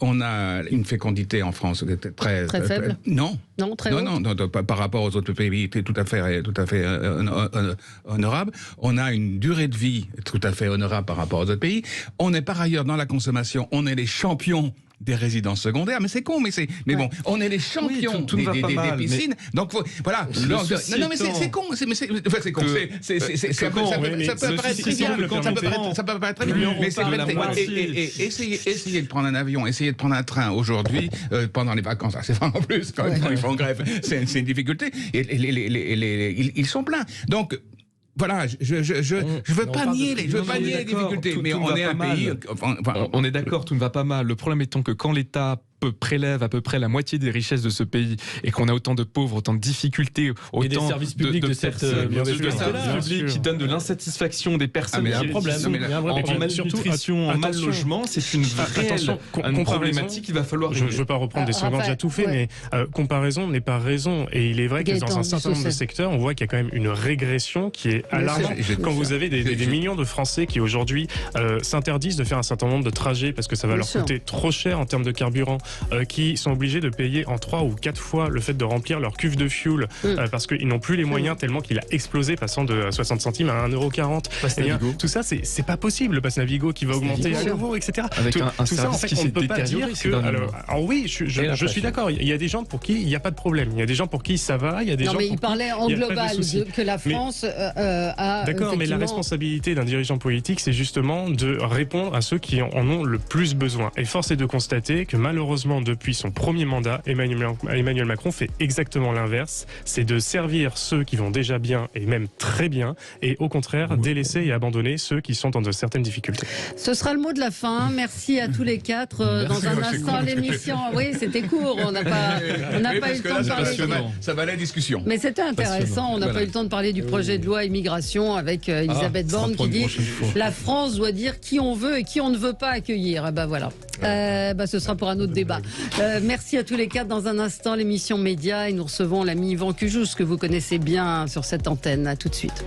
on a une fécondité en France très faible. Non, très haute. Non, par rapport aux autres pays, tout à fait honorable. On a une durée de vie tout à fait honorable par rapport aux autres pays. On est par ailleurs dans la consommation, on est les champions des résidences secondaires. Mais c'est con, mais bon, on est les champions tout des piscines. Donc voilà. Non, mais c'est con. C'est con. Ça peut paraître trivial. Ça peut paraître trivial. Mais essayez de prendre un avion, essayez de prendre un train aujourd'hui pendant les vacances. C'est vraiment plus quand ils font grève. C'est une difficulté. Ils sont pleins. Donc voilà, je veux pas nier les difficultés, mais on est un pays. On est d'accord, tout ne va pas mal. Le problème étant que quand l'État prélève à peu près la moitié des richesses de ce pays et qu'on a autant de pauvres, autant de difficultés, autant des services publics de cette publics qui donnent de l'insatisfaction des personnes. Mais il y a un problème. En malnutrition, en mal logement, c'est une vraie problématique qu'il va falloir régler. Je ne veux pas reprendre des slogans déjà tout faits, mais comparaison n'est pas réinterdite. Et il est vrai que dans un certain nombre de secteurs, on voit qu'il y a quand même une régression qui est alarmante. Quand vous avez des millions de Français qui aujourd'hui s'interdisent de faire un certain nombre de trajets parce que ça va leur coûter trop cher en termes de carburant, qui sont obligés de payer en 3 ou 4 fois le fait de remplir leur cuve de fuel parce qu'ils n'ont plus les moyens tellement qu'il a explosé passant de 60 centimes à 1,40 €. Tout ça, c'est pas possible. Le pass Navigo qui va augmenter à nouveau, etc. Avec un tout ça, en fait, on ne peut pas dire que... Alors oui, je suis d'accord. Il y a des gens pour qui il n'y a pas de problème. Il y a des gens pour qui ça va. Il y a des gens mais il parlait en global que la France a... D'accord, mais la responsabilité d'un dirigeant politique, c'est justement de répondre à ceux qui en ont le plus besoin. Et force est de constater que malheureusement, depuis son premier mandat, Emmanuel Macron fait exactement l'inverse. C'est de servir ceux qui vont déjà bien et même très bien, et au contraire, délaisser et abandonner ceux qui sont dans certaines difficultés. Ce sera le mot de la fin. Merci à tous les quatre. Dans un instant, l'émission... Oui, c'était court. On n'a pas eu le temps de parler... Ça valait la discussion. Mais c'était intéressant. On n'a pas eu le temps de parler du projet de loi immigration avec Elisabeth Borne qui dit la France doit dire qui on veut et qui on ne veut pas accueillir. Voilà. Ce sera pour un autre débat. Merci à tous les quatre. Dans un instant, l'émission Média, et nous recevons l'ami Yvan Cujous, que vous connaissez bien sur cette antenne. À tout de suite.